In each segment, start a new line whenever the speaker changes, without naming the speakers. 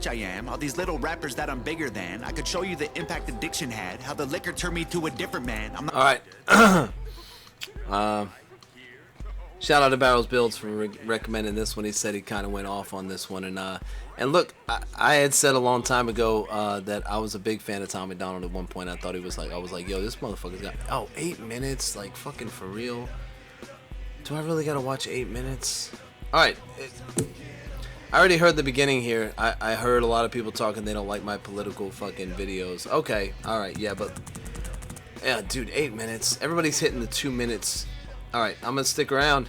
rich I am, all these little rappers that I'm bigger than. I could show you the impact addiction had, how the liquor turned me to a different man. I'm not.
All right. Shout out to Barrels Builds for recommending this one. He said he kind of went off on this one, and look, I had said a long time ago that I was a big fan of Tom MacDonald. At one point, I thought he was like, I was like, yo, this motherfucker's got 8 minutes, like fucking for real. Do I really gotta watch 8 minutes? All right. I already heard the beginning here. I heard a lot of people talking they don't like my political fucking videos. Okay, all right, yeah, but yeah, dude, 8 minutes. Everybody's hitting the 2 minutes. All right, I'm gonna stick around.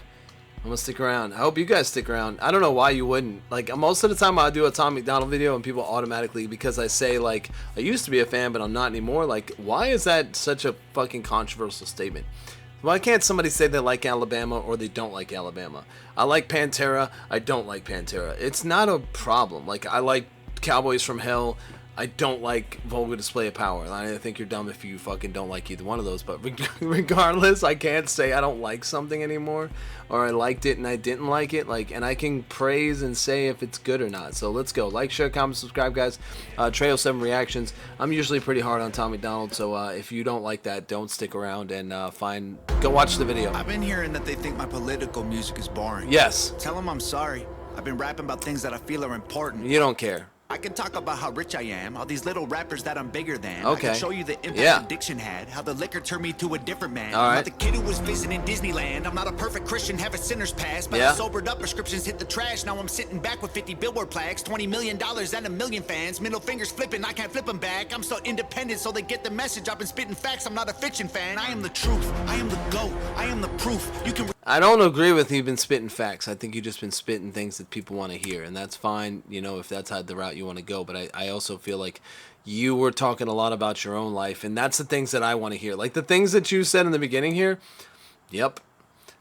I hope you guys stick around. I don't know why you wouldn't. Like, most of the time I do a Tom MacDonald video and people automatically, because I say, like, I used to be a fan but I'm not anymore. Like, why is that such a fucking controversial statement? Why can't somebody say they like Alabama or they don't like Alabama? I like Pantera. I don't like Pantera. It's not a problem. Like, I like Cowboys from Hell. I don't like Vulgar Display of Power. I think you're dumb if you fucking don't like either one of those. But regardless, I can't say I don't like something anymore, or I liked it and I didn't like it. Like, and I can praise and say if it's good or not. So let's go. Like, share, comment, subscribe, guys. Trail7 reactions. I'm usually pretty hard on Tom MacDonald, so if you don't like that, don't stick around and go watch the video.
I've been hearing that they think my political music is boring.
Yes.
Tell them I'm sorry. I've been rapping about things that I feel are important.
You don't care.
I can talk about how rich I am, all these little rappers that I'm bigger than.
Okay.
I can show you the impact addiction had, how the liquor turned me to a different man.
All
I'm
right.
not the kid who was visiting Disneyland. I'm not a perfect Christian, have a sinner's past. But I sobered up, prescriptions hit the trash. Now I'm sitting back with 50 billboard plaques, $20 million and a million fans. Middle fingers flipping, I can't flip them back. I'm so independent, so they get the message. I've been spitting facts, I'm not a fiction fan. I am the truth, I am the GOAT, I am the proof. You can.
I don't agree with you been spitting facts. I think you just been spitting things that people want to hear, and that's fine, you know, if that's how the route you want to go. But I also feel like you were talking a lot about your own life, and that's the things that I want to hear. Like the things that you said in the beginning here. Yep.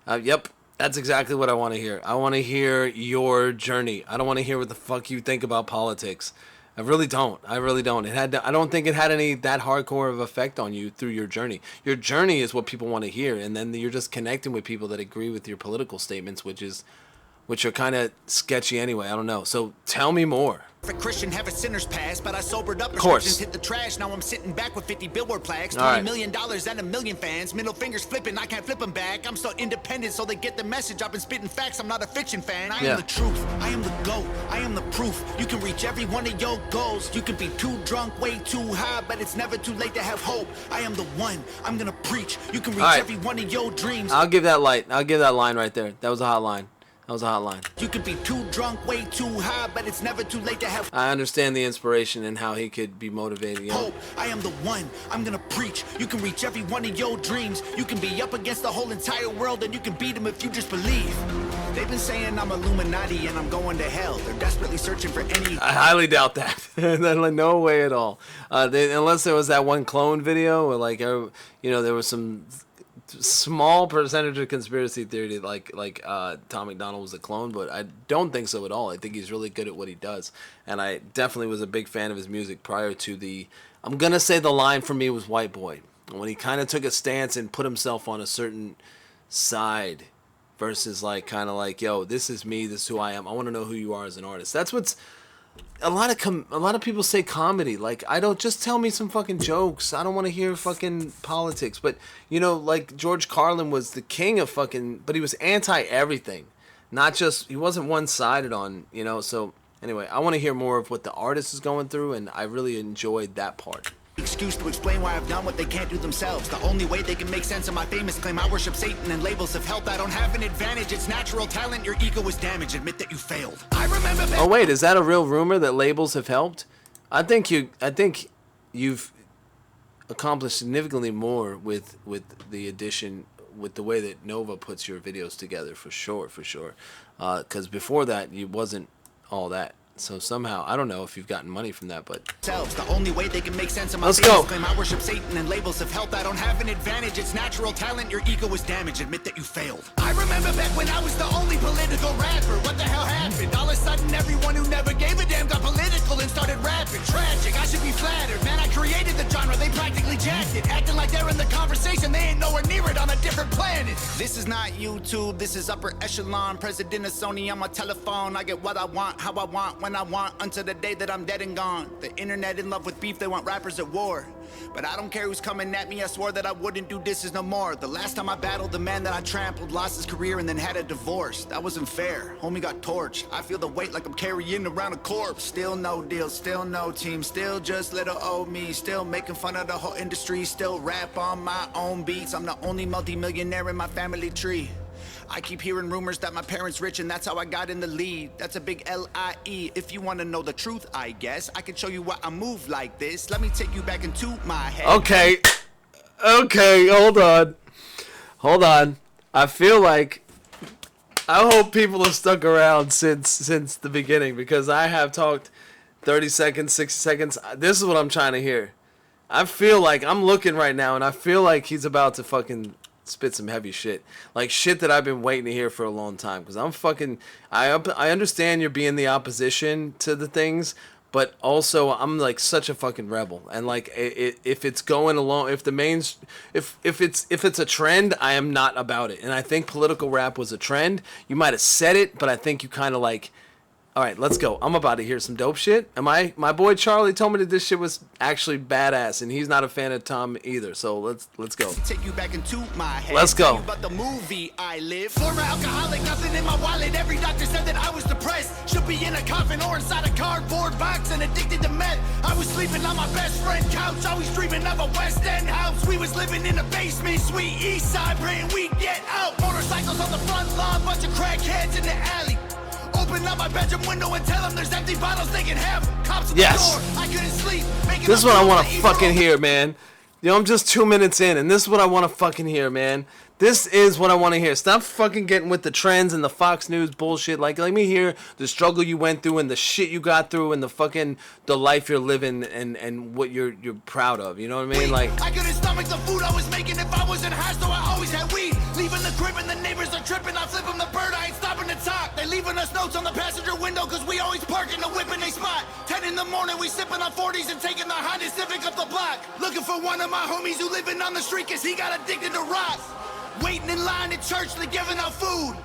That's exactly what I want to hear. I want to hear your journey. I don't want to hear what the fuck you think about politics. I really don't. I don't think it had any that hardcore of effect on you through your journey. Your journey is what people want to hear, and then you're just connecting with people that agree with your political statements, which are kind of sketchy anyway. I don't know. So tell me more.
Christian, have a sinner's past, but I sobered up, prescriptions hit the trash. Now I'm sitting back with 50 billboard plaques, $20 million and a million fans. Middle fingers flipping, I can't flip them back. I'm so independent, so they get the message. I've been spitting facts, I'm not a fiction fan. I am the truth, I am the GOAT, I am the proof. You can reach every one of your goals. You can be too drunk, way too high, but it's never too late to have hope. I am the one, I'm gonna preach. You can reach every one of your dreams.
I'll give that line right there. That was a hot line.
You could be too drunk, way too high, but it's never too late to have.
I understand the inspiration and how he could be motivating.
Hope, I am the one, I'm gonna preach. You can reach every one of your dreams. You can be up against the whole entire world, and you can beat them if you just believe. They've been saying I'm Illuminati and I'm going to hell. They're desperately searching for any.
I highly doubt that. No way at all. Unless there was that one clone video where, like, you know, there was some small percentage of conspiracy theory like Tom MacDonald was a clone, but I don't think so at all. I think he's really good at what he does, and I definitely was a big fan of his music prior to I'm gonna say the line for me was White Boy, when he kind of took a stance and put himself on a certain side versus like kind of like, yo, this is me, this is who I am, I want to know who you are as an artist. That's what's a lot of people say comedy. Like, I don't, just tell me some fucking jokes. I don't want to hear fucking politics. But, you know, like George Carlin was the king of fucking, but he was anti everything. Not just, he wasn't one-sided on, you know. So anyway, I want to hear more of what the artist is going through, and I really enjoyed that part.
Excuse to explain why I've done what they can't do themselves. The only way they can make sense of my famous claim, I worship Satan and labels of health. I don't have an advantage, it's natural talent. Your ego is damaged, admit that you failed. I remember.
Oh wait, is that a real rumor that labels have helped? I think you've accomplished significantly more with the addition, with the way that Nova puts your videos together, for sure. Because before that, you wasn't all that. So somehow, I don't know if you've gotten money from that, but
the only way they can make sense of my
let's go.
Claim I worship Satan and labels of health. I don't have an advantage, it's natural talent. Your ego is damaged, admit that you failed. I remember back when I was the only political rapper. What the hell happened? All of a sudden, everyone who never gave a damn got political and started rapping. Tragic, I should be flattered. Man, I created the genre, they practically jacked it. Acting like they're in the conversation, they ain't nowhere near it, on a different planet. This is not YouTube, this is upper echelon. President of Sony on my telephone. I get what I want, how I want, when I want, until the day that I'm dead and gone. The internet in love with beef, they want rappers at war. But I don't care who's coming at me, I swore that I wouldn't do disses no more. The last time I battled, the man that I trampled lost his career and then had a divorce. That wasn't fair, homie got torched. I feel the weight like I'm carrying around a corpse. Still no deal, still no team, still just little old me. Still making fun of the whole industry, still rap on my own beats. I'm the only multi-millionaire in my family tree. I keep hearing rumors that my parents rich and that's how I got in the lead. That's a big L-I-E. If you want to know the truth, I guess I can show you why I move like this. Let me take you back into my head.
Okay, hold on. I feel like I hope people have stuck around since the beginning, because I have talked 30 seconds, 60 seconds. This is what I'm trying to hear. I feel like I'm looking right now and I feel like he's about to fucking spit some heavy shit, like shit that I've been waiting to hear for a long time. Because I understand you're being the opposition to the things, but also I'm like such a fucking rebel, and like if it's going along, if it's a trend, I am not about it. And I think political rap was a trend. You might have said it, but I think you kind of like, all right, let's go. I'm about to hear some dope shit. And my boy Charlie told me that this shit was actually badass, and he's not a fan of Tom either. So let's go.
Take you back into my head.
Let's go.
About the movie I live. Former alcoholic, nothing in my wallet. Every doctor said that I was depressed. Should be in a coffin or inside a cardboard box and addicted to meth. I was sleeping on my best friend couch, always dreaming of a West End house. We was living in a basement, sweet east side, praying we'd get out. Motorcycles on the front lawn, bunch of crackheads in the alley. Open up my bedroom window and tell them there's empty bottles they can have. Cops at the door. I couldn't sleep.
This is what I want to fucking hear, man. You know, I'm just 2 minutes in, and this is what I want to fucking hear, man. This is what I want to hear. Stop fucking getting with the trends and the Fox News bullshit. Like, let me hear the struggle you went through and the shit you got through and the life you're living and what you're proud of. You know what I mean? Like,
I couldn't stomach the food I was making if I wasn't high, so I always had weed. Leaving the crib and the neighbors are tripping. I flip them the bird, I ain't stopping to talk. They leaving us notes on the passenger window cause we always park in the whip in they spot. 10 in the morning, we sipping on 40s and taking the Honda Civic up the block. Looking for one of my homies who living on the street cause he got addicted to rock. Waiting in line at church, they giving out food.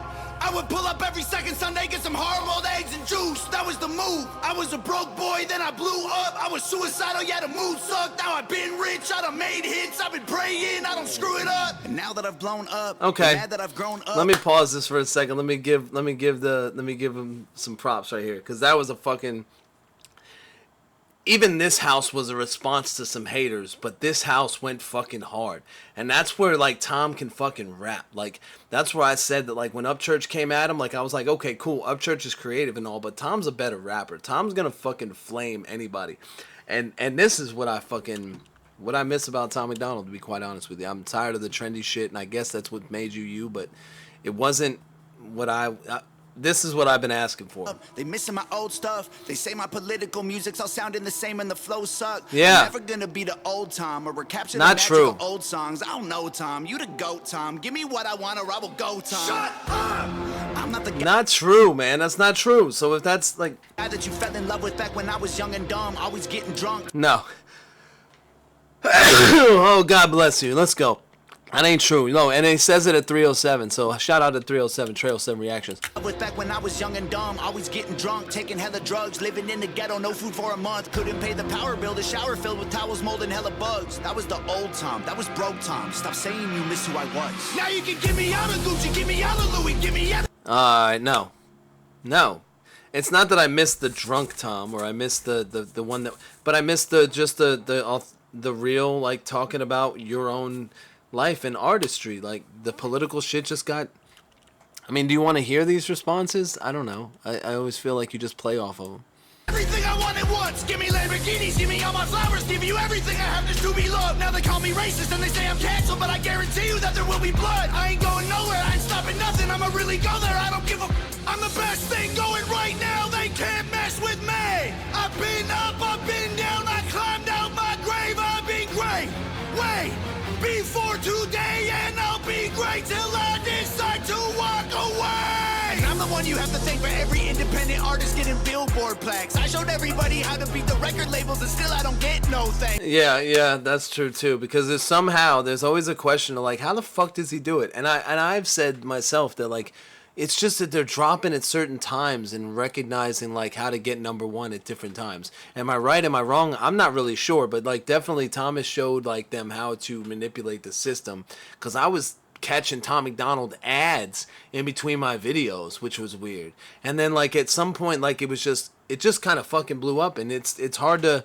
I would pull up every second Sunday, get some hard-boiled eggs and juice. That was the move. I was a broke boy, then I blew up. I was suicidal, yeah, the mood sucked. Now I've been rich, I done made hits. I've been praying, I don't screw it up. And now that I've blown up,
okay,
mad that I've grown up.
Let me pause this for a second. Let me give him some props right here, because that was a fucking. Even this house was a response to some haters, but this house went fucking hard. And that's where, like, Tom can fucking rap. Like, that's where I said that, like, when Upchurch came at him, like, I was like, okay, cool, Upchurch is creative and all, but Tom's a better rapper. Tom's gonna fucking flame anybody. And this is what I miss about Tom MacDonald, to be quite honest with you. I'm tired of the trendy shit, and I guess that's what made you, but it wasn't what this is what I've been asking for.
They missing my old stuff. They say my political music's all sounding the same and the flow suck.
Yeah.
I'm never gonna be the old Tom or recapture the
Not
magical
true.
old songs. I don't know, Tom. You the GOAT, Tom. Give me what I want or I will go, Tom. Shut up! I'm not the guy.
Not true, man. That's not true. So if that's like
Guy that you fell in love with back when I was young and dumb, always getting drunk.
No. Oh, God bless you. Let's go. That ain't true. No, and he says it at 307. So shout out to 307, Trail 7 Reactions.
Was back when I was young and dumb, always getting drunk, taking hella drugs, living in the ghetto, no food for a month, couldn't pay the power bill, the shower filled with towels, mold, and hella bugs. That was the old Tom, that was broke Tom. Stop saying you miss who I was. Now you can give me out of Gucci, give me out of Louis, give me out of...
No. It's not that I miss the drunk Tom, or I miss the one that, but I miss the real, like, talking about your own life and artistry. Like, the political shit just got. I mean, do you want to hear these responses? I don't know. I always feel like you just play off of them.
Everything I wanted once, give me Lamborghinis, give me all my flowers, give you everything I have just to be loved. Now they call me racist and they say I'm canceled, but I guarantee you that there will be blood. I ain't going nowhere, I ain't stopping nothing, I'ma really go there, I don't give a... I'm the best thing going right now, they can't mess with me. I've been up, I've been down, I climbed out my grave, I've been great. Wait, before today and I'll be great till I decide to walk away. I'm the one you have to thank for every independent artist getting Billboard plaques. I showed everybody how to beat the record labels, and still I don't get no thanks.
Yeah, that's true too. Because there's always a question of like, how the fuck does he do it? And I've said myself that like, it's just that they're dropping at certain times and recognizing like how to get number one at different times. Am I right? Am I wrong? I'm not really sure, but like definitely Thomas showed like them how to manipulate the system. Because I was catching Tom MacDonald ads in between my videos, which was weird. And then like at some point, like it just kind of fucking blew up, and it's hard to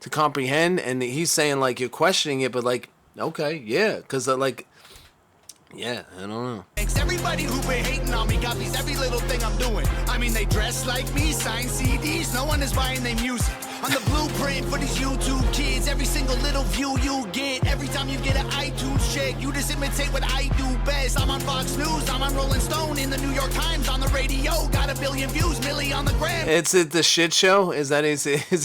comprehend. And he's saying like you're questioning it, but like okay, yeah, because like. Yeah, I don't know.
Thanks everybody who been hating on me, copies every little thing I'm doing. I mean, they dress like me, sign CDs, no one is buying their music. On the blueprint for these YouTube kids, every single little view you get, every time you get an iTunes check, you just imitate what I do best. I'm on Fox News, I'm on Rolling Stone, in the New York Times, on the radio, got 1 billion views, Millie on the gram.
It's at the shit show? Is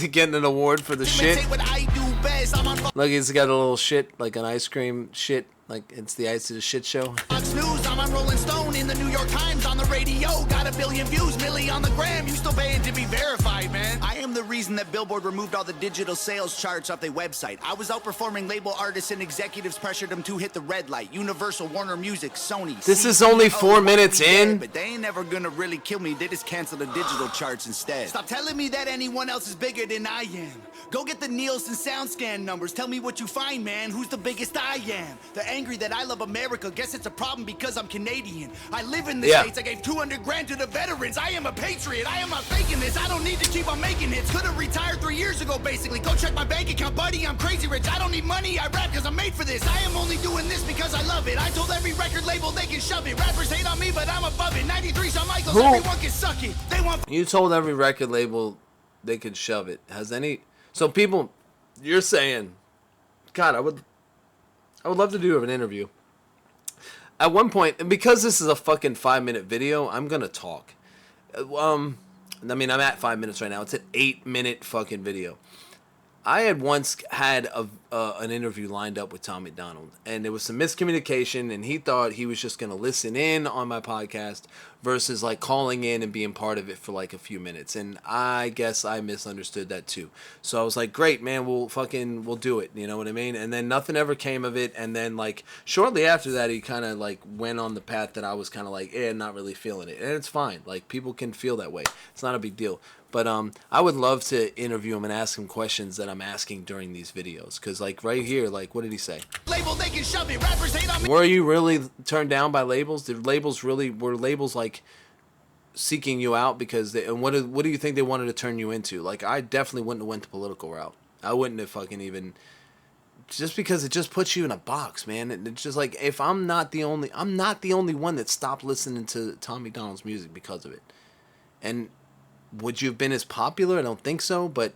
he getting an award for the shit?
Imitate what I do best. I'm on
Look, he's got a little shit, like an ice cream shit. Like, it's the Ice of the Shit Show.
Fox News, I'm on Rolling Stone, in the New York Times, on the radio, got 1 billion views, Millie on the gram, you still paying to be verified, man. I am the reason that Billboard removed all the digital sales charts off their website. I was outperforming label artists and executives pressured them to hit the red light. Universal, Warner Music, Sony.
This is only 4 minutes in.
But they ain't never gonna really kill me, they just cancel the digital charts instead. Stop telling me that anyone else is bigger than I am. Go get the Nielsen SoundScan numbers, tell me what you find, man, who's the biggest I am. They're angry that I love America, guess it's a problem because I'm Canadian. I live in the States, I gave 200 grand to the veterans. I am a patriot, I am not faking this. I don't need to keep on making hits. Could've retired 3 years ago, basically. Go check my bank account, buddy, I'm crazy rich. I don't need money, I rap cause I'm made for this. I am only doing this because I love it. I told every record label they can shove it. Rappers hate on me, but I'm above it. 93 Shawn Michaels, everyone can suck it. They want.
You told every record label they could shove it. So people, you're saying, God, I would love to do an interview. At one point, and because this is a fucking 5-minute video, I'm gonna talk. I mean, I'm at 5 minutes right now. It's an 8-minute fucking video. I had once had an interview lined up with Tom MacDonald, and there was some miscommunication, and he thought he was just going to listen in on my podcast versus like calling in and being part of it for like a few minutes, and I guess I misunderstood that too. So I was like, great, man, we'll do it, you know what I mean? And then nothing ever came of it, and then like shortly after that, he kind of like went on the path that I was kind of like, not really feeling it, and it's fine. Like, people can feel that way. It's not a big deal. But I would love to interview him and ask him questions that I'm asking during these videos. Because, like, right here, like, what did he say?
Label, they can shove it. Rappers hate on me.
Were you really turned down by labels? Were labels, like, seeking you out? Because and what do you think they wanted to turn you into? Like, I definitely wouldn't have went the political route. I wouldn't have fucking even... Just because it just puts you in a box, man. It's just like, if I'm not the only one that stopped listening to Tom MacDonald's music because of it. And... would you have been as popular? I don't think so, but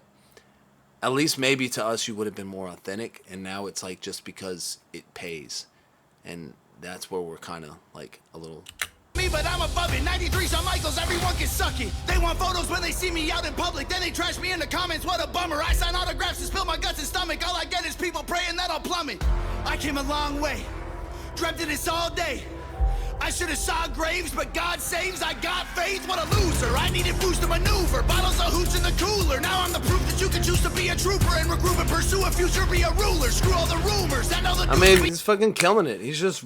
at least maybe to us you would have been more authentic, and now it's like just because it pays. And that's where we're kind of like a little...
Me, but I'm above it. 93 Shawn Michaels, everyone can suck it. They want photos when they see me out in public, then they trash me in the comments. What a bummer. I sign autographs and spill my guts and stomach. All I get is people praying that I'll plummet. I came a long way, dreamt of this all day. I should have saw graves, but God saves. I got faith, what a loser. I needed boost to maneuver, bottles of hooch in the cooler. Now I'm the proof that you can choose to be a trooper and recruit and pursue a future, be a ruler. Screw all the rumors and all the...
I mean, he's fucking killing it. He's just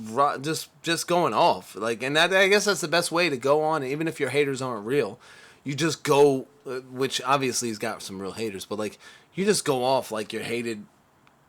going off. Like, and that, I guess that's the best way to go on, even if your haters aren't real. You just go, which obviously he's got some real haters, but like, you just go off like you're hated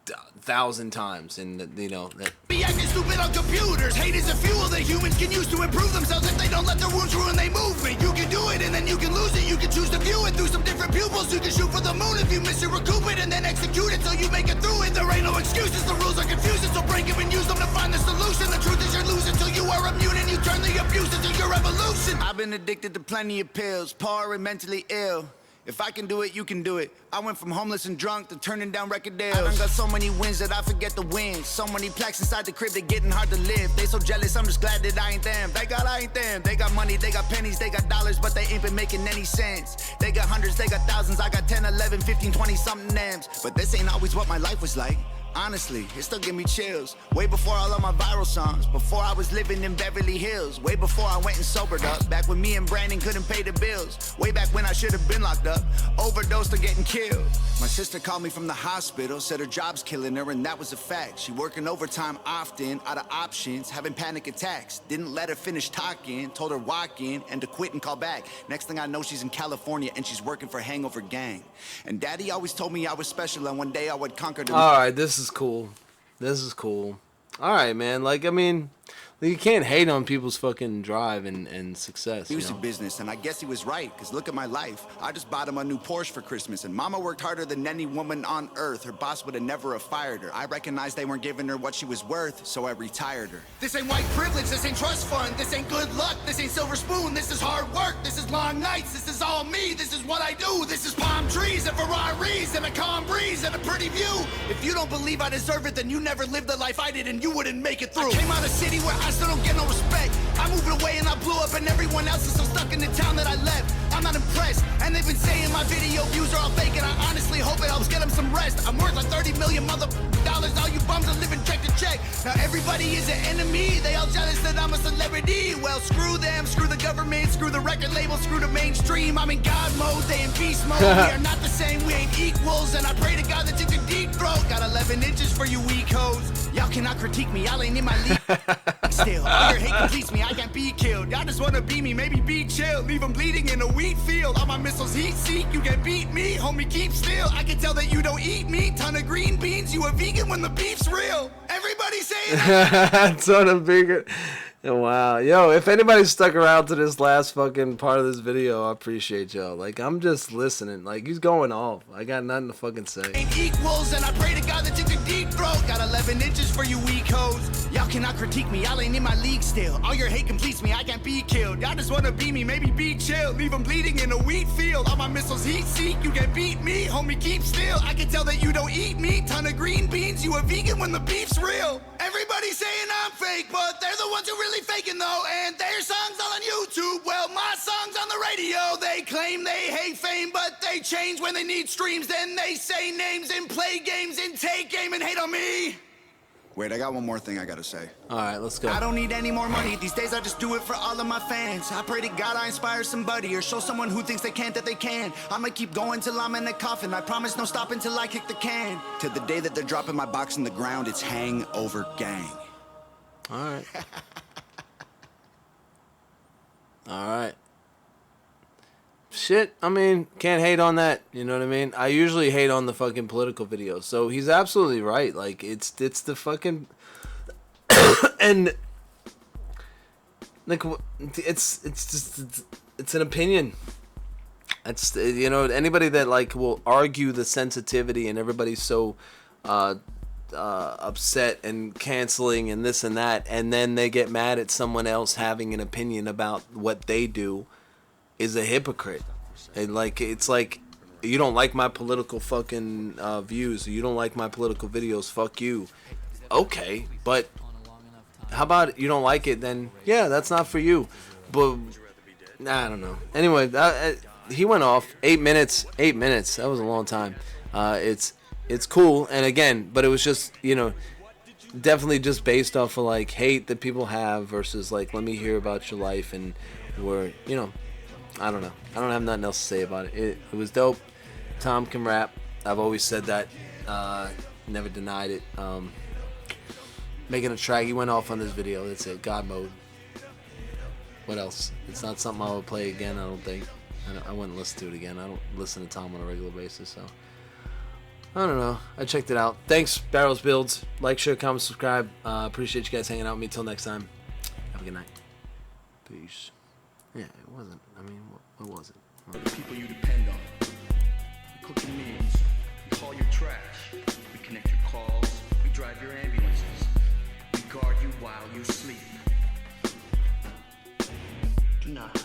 1,000 times, and you know that.
Be acting stupid on computers. Hate is a fuel that humans can use to improve themselves if they don't let their wounds ruin their movement. You can do it and then you can lose it. You can choose to view it through some different pupils. You can shoot for the moon if you miss it, recoup it, and then execute it till you make it through it. There ain't no excuses. The rules are confusing, so break them and use them to find the solution. The truth is you're losing till you are immune and you turn the abuse into your evolution. I've been addicted to plenty of pills, poor and mentally ill. If I can do it, you can do it. I went from homeless and drunk to turning down record deals. I done got so many wins that I forget the win. So many plaques inside the crib, they getting hard to live. They so jealous, I'm just glad that I ain't them. I ain't them. They got money, they got pennies, they got dollars, but they ain't been making any sense. They got hundreds, they got thousands. I got 10, 11, 15, 20 something M's. But this ain't always what my life was like. Honestly, it still give me chills. Way before all of my viral songs, before I was living in Beverly Hills, way before I went and sobered up, back when me and Brandon couldn't pay the bills, way back when I should have been locked up, overdosed or getting killed. My sister called me from the hospital, said her job's killing her, and that was a fact. She working overtime often, out of options, having panic attacks. Didn't let her finish talking, told her walk in and to quit and call back. Next thing I know, she's in California and she's working for Hangover Gang. And Daddy always told me I was special and one day I would conquer the...
All right, this is cool. This is cool. All right, man. Like, I mean, you can't hate on people's fucking drive and success.
Music business, and I guess he was right, because look at my life. I just bought him a new Porsche for Christmas, and Mama worked harder than any woman on earth. Her boss would have never have fired her. I recognized they weren't giving her what she was worth, so I retired her. This ain't white privilege, this ain't trust fund, this ain't good luck, this ain't silver spoon, this is hard work, this is long nights, this is all me, this is what I do, this is palm trees and Ferraris and a calm breeze and a pretty view. If you don't believe I deserve it, then you never lived the life I did and you wouldn't make it through. I came out of a city where I still don't get no respect. I moved away and I blew up and everyone else is still stuck in the town that I left. I'm not impressed, and they've been saying my video views are all fake, and I honestly hope it helps get them some rest. I'm worth like 30 million dollars, all you bums are living check to check. Now everybody is an enemy, they all jealous that I'm a celebrity. Well, screw them, screw the government, screw the record label, screw the mainstream. I'm in God mode, they in beast mode. We are not the same, we ain't equals, and I pray to God that you can deep throat. Got 11 inches for you weak hoes. Y'all cannot critique me, y'all ain't in my league. Still, all your hate completes me, I can't be killed. Y'all just wanna be me, maybe be chill. Leave them bleeding in a wheat field. All my missiles heat seek, you can beat me. Homie, keep still, I can tell that you don't eat meat. Ton of green beans, you a vegan when the beef's real. Everybody saying
ton of vegan. Wow. Yo, if anybody stuck around to this last fucking part of this video, I appreciate y'all. Like, I'm just listening. Like, he's going off. I got nothing to fucking say.
Ain't equals, and I pray to God that you can deep throat. Got 11 inches for you weak hoes. Y'all cannot critique me, y'all ain't in my league still. All your hate completes me, I can't be killed. Y'all just wanna be me, maybe be chill. Leave them bleeding in a wheat field. All my missiles heat seek, you can beat me. Homie, keep still, I can tell that you don't eat meat. Ton of green beans, you a vegan when the beef's real. Everybody saying I'm fake, but they're the ones who really faking though, and their songs all on YouTube. Well, my songs on the radio. They claim they hate fame, but they change when they need streams. Then they say names and play games and take aim and hate on me. Wait, I got one more thing I gotta say.
All right, let's go.
I don't need any more money. These days I just do it for all of my fans. I pray to God I inspire somebody or show someone who thinks they can't that they can. I'ma keep going till I'm in a coffin. I promise no stopping till I kick the can. To the day that they're dropping my box in the ground, it's Hangover Gang.
All right. All right. Shit, I mean, can't hate on that. You know what I mean? I usually hate on the fucking political videos. So he's absolutely right. Like, it's the fucking... and... like, it's just... It's an opinion. That's, you know, anybody that, like, will argue the sensitivity and everybody's so... upset and canceling and this and that, and then they get mad at someone else having an opinion about what they do, is a hypocrite. And like, it's like, you don't like my political fucking views, you don't like my political videos, fuck you. Okay, but how about you don't like it, then yeah, that's not for you. But I don't know. Anyway, he went off 8 minutes. That was a long time. It's cool, and again, but it was just, you know, definitely just based off of like hate that people have versus like, let me hear about your life, and where, you know, I don't know. I don't have nothing else to say about it. It was dope. Tom can rap. I've always said that. Never denied it. Making a track. He went off on this video. That's it. God mode. What else? It's not something I would play again, I don't think. I wouldn't listen to it again. I don't listen to Tom on a regular basis, so... I don't know. I checked it out. Thanks, Barrels Builds. Like, share, comment, subscribe. Appreciate you guys hanging out with me. Till next time. Have a good night. Peace. Yeah, it wasn't. I mean, what was it?
The people you depend on. We cook your meals. We haul your trash. We connect your calls. We drive your ambulances. We guard you while you sleep. Do not